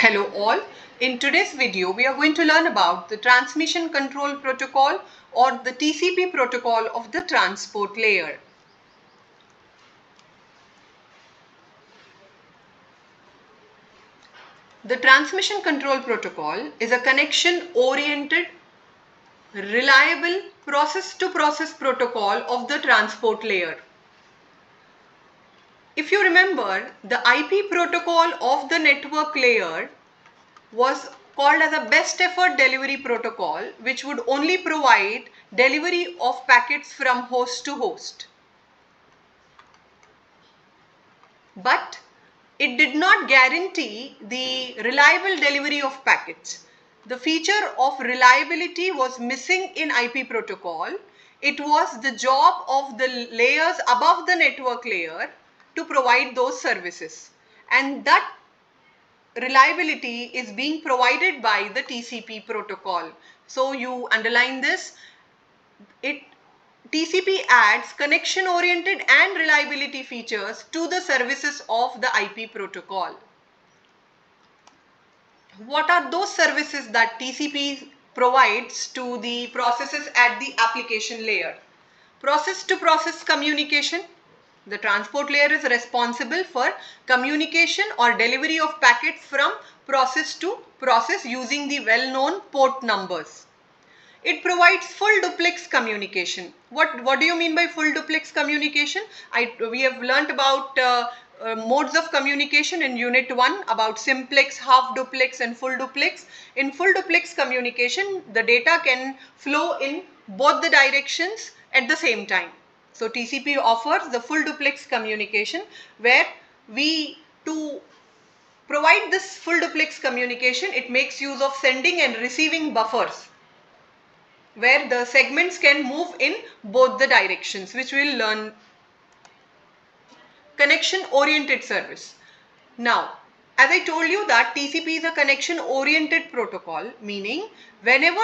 Hello all. In today's video, we are going to learn about the Transmission Control Protocol or the TCP protocol of the transport layer. The Transmission Control Protocol is a connection-oriented, reliable process-to-process protocol of the transport layer. If you remember, the IP protocol of the network layer was called as a best effort delivery protocol, which would only provide delivery of packets from host to host. But it did not guarantee the reliable delivery of packets. The feature of reliability was missing in IP protocol. It was the job of the layers above the network layer to provide those services. And that reliability is being provided by the TCP protocol. So you underline this. TCP adds connection oriented and reliability features to the services of the IP protocol. What are those services that TCP provides to the processes at the application layer? Process to process communication. The transport layer is responsible for communication or delivery of packets from process to process using the well-known port numbers. It provides full duplex communication. What do you mean by full duplex communication? We have learnt about modes of communication in unit 1 about simplex, half duplex and full duplex. In full duplex communication, the data can flow in both the directions at the same time. So TCP offers the full duplex communication where to provide this full duplex communication, it makes use of sending and receiving buffers where the segments can move in both the directions, which we will learn. Connection oriented service. Now, as I told you that TCP is a connection oriented protocol, meaning whenever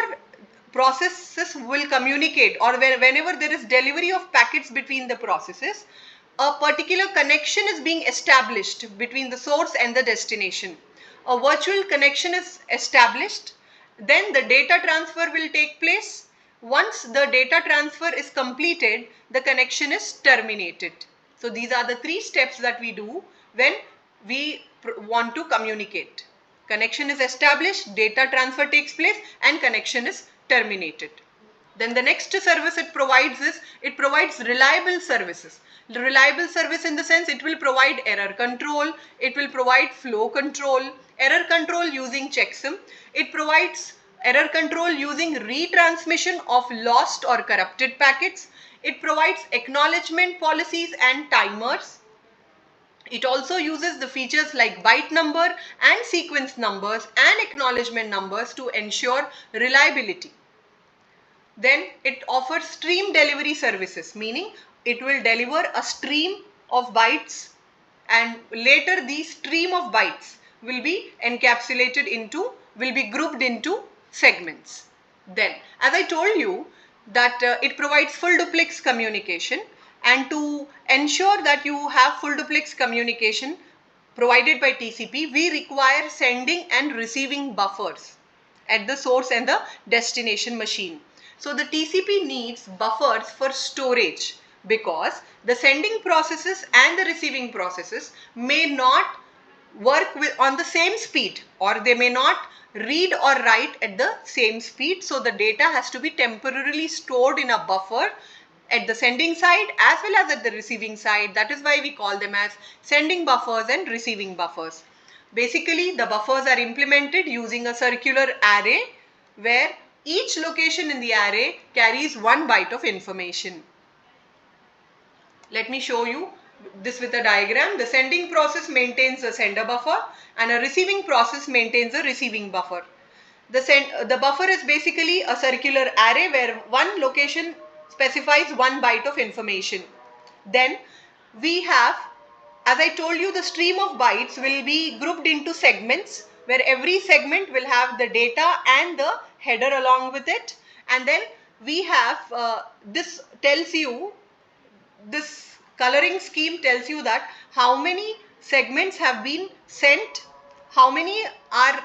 processes will communicate or whenever there is delivery of packets between the processes, a particular connection is being established between the source and the destination. A virtual connection is established, then the data transfer will take place. Once the data transfer is completed, the connection is terminated. So these are the three steps that we do when we want to communicate. Connection is established, data transfer takes place, and connection is terminated. Then the next service it provides is, it provides reliable services. The reliable service in the sense it will provide error control, it will provide flow control, error control using checksum, it provides error control using retransmission of lost or corrupted packets, it provides acknowledgement policies and timers. It also uses the features like byte number and sequence numbers and acknowledgement numbers to ensure reliability. Then it offers stream delivery services, meaning it will deliver a stream of bytes and later the stream of bytes will be encapsulated into, will be grouped into segments. Then, as I told you that it provides full duplex communication, and to ensure that you have full duplex communication provided by TCP, we require sending and receiving buffers at the source and the destination machine. So the TCP needs buffers for storage because the sending processes and the receiving processes may not work on the same speed, or they may not read or write at the same speed. So the data has to be temporarily stored in a buffer at the sending side as well as at the receiving side. That is why we call them as sending buffers and receiving buffers. Basically, the buffers are implemented using a circular array where each location in the array carries 1 byte of information. Let me show you this with a diagram. The sending process maintains a sender buffer and a receiving process maintains a receiving buffer. The buffer is basically a circular array where one location specifies 1 byte of information. Then we have, as I told you, the stream of bytes will be grouped into segments where every segment will have the data and the header along with it. And then we have, this coloring scheme tells you that how many segments have been sent how many are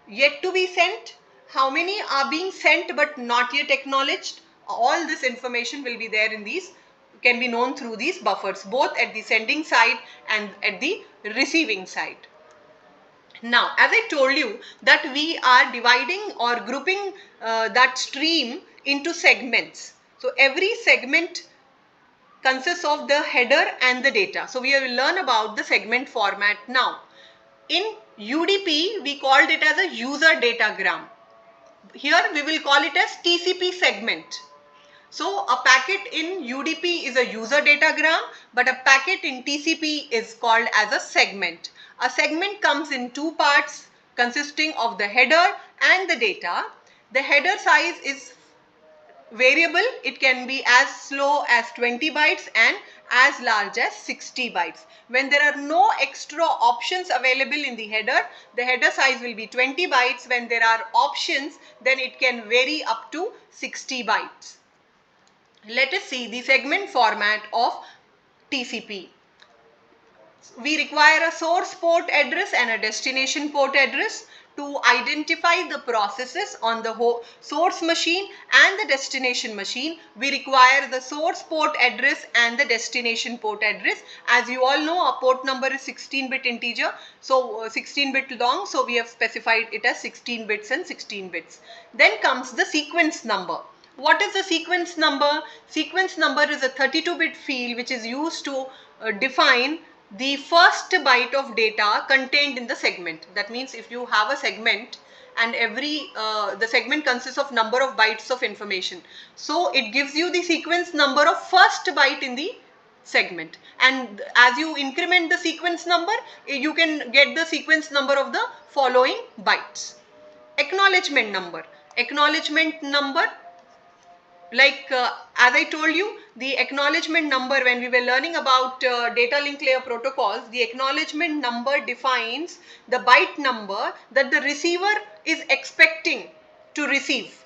yet to be sent, how many are being sent but not yet acknowledged. All this information will be there in these, can be known through these buffers, both at the sending side and at the receiving side. Now, as I told you that we are dividing or grouping that stream into segments. So every segment consists of the header and the data. So we will learn about the segment format now. In UDP, we called it as a user datagram. Here we will call it as TCP segment. So a packet in UDP is a user datagram, but a packet in TCP is called as a segment. A segment comes in two parts consisting of the header and the data. The header size is variable. It can be as slow as 20 bytes and as large as 60 bytes. When there are no extra options available in the header size will be 20 bytes. When there are options, then it can vary up to 60 bytes. Let us see the segment format of TCP. We require a source port address and a destination port address to identify the processes on the source machine and the destination machine. We require the source port address and the destination port address. As you all know, our port number is 16-bit integer, so 16-bit long, so we have specified it as 16 bits and 16 bits. Then comes the sequence number. What is the sequence number? Sequence number is a 32-bit field which is used to define the first byte of data contained in the segment. That means if you have a segment and the segment consists of number of bytes of information. So it gives you the sequence number of first byte in the segment, and as you increment the sequence number, you can get the sequence number of the following bytes. Acknowledgement number. Acknowledgement number, as I told you, the acknowledgement number, when we were learning about data link layer protocols, the acknowledgement number defines the byte number that the receiver is expecting to receive.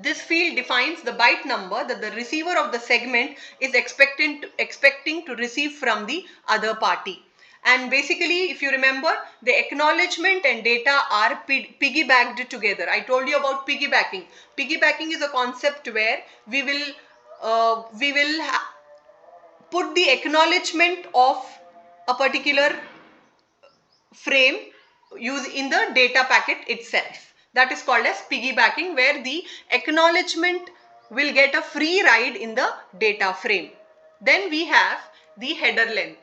This field defines the byte number that the receiver of the segment is expecting to receive from the other party. And basically, if you remember, the acknowledgement and data are piggybacked together. I told you about piggybacking. Piggybacking is a concept where we will put the acknowledgement of a particular frame in the data packet itself. That is called as piggybacking, where the acknowledgement will get a free ride in the data frame. Then we have the header length.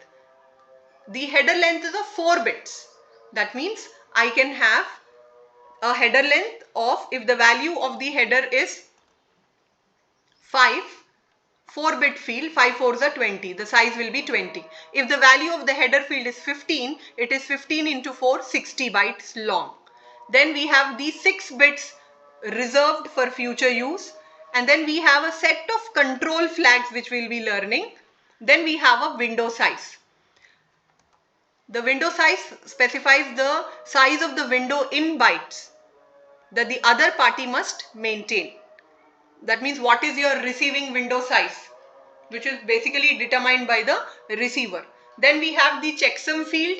The header length is of 4 bits. That means I can have a header length of, if the value of the header is 4-bit field, 5 4s are 20, the size will be 20. If the value of the header field is 15, it is 15 into 4, 60 bytes long. Then we have these 6 bits reserved for future use, and then we have a set of control flags which we will be learning. Then we have a window size. The window size specifies the size of the window in bytes that the other party must maintain. That means what is your receiving window size, which is basically determined by the receiver. Then we have the checksum field.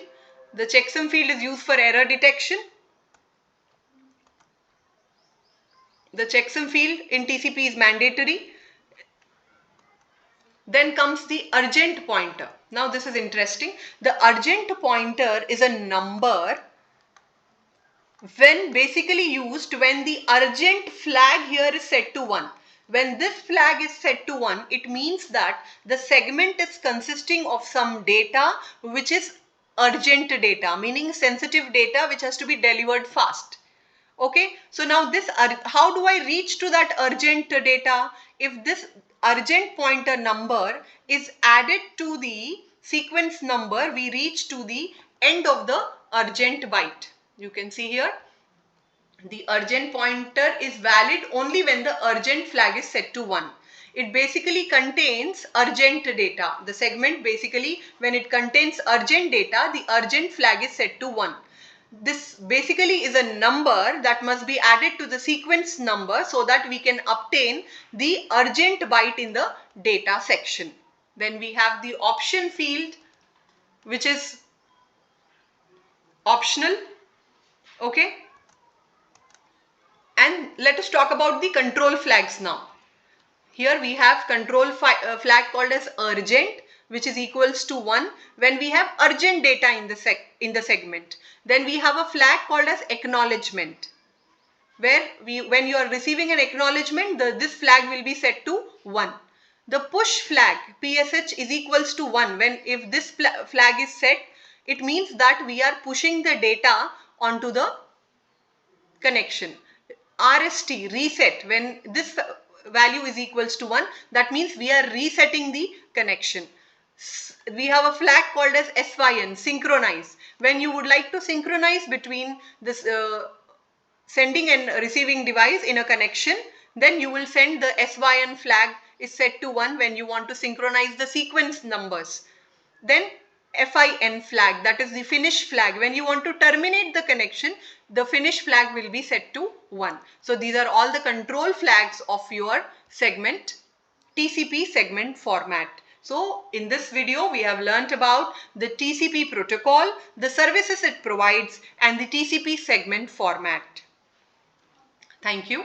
The checksum field is used for error detection. The checksum field in TCP is mandatory. Then comes the urgent pointer. Now this is interesting. The urgent pointer is a number when basically used when the urgent flag here is set to 1. When this flag is set to 1, it means that the segment is consisting of some data which is urgent data, meaning sensitive data which has to be delivered fast. Okay, so now this, how do I reach to that urgent data? If this urgent pointer number is added to the sequence number, we reach to the end of the urgent byte. You can see here, the urgent pointer is valid only when the urgent flag is set to 1. It basically contains urgent data. The segment basically, when it contains urgent data, the urgent flag is set to 1. This basically is a number that must be added to the sequence number so that we can obtain the urgent byte in the data section. Then we have the option field, which is optional. Okay. And let us talk about the control flags now. Here we have control flag called as urgent, which is equals to 1 when we have urgent data in the segment. Then we have a flag called as acknowledgement, where when you are receiving an acknowledgement, this flag will be set to 1. The push flag PSH is equals to 1. When if this flag is set, it means that we are pushing the data onto the connection. RST reset, when this value is equals to 1, that means we are resetting the connection. We have a flag called as SYN, synchronize. When you would like to synchronize between this sending and receiving device in a connection, then you will send the SYN flag is set to 1 when you want to synchronize the sequence numbers. Then FIN flag, that is the finish flag. When you want to terminate the connection, the finish flag will be set to 1. So these are all the control flags of your segment, TCP segment format. So in this video, we have learnt about the TCP protocol, the services it provides, and the TCP segment format. Thank you.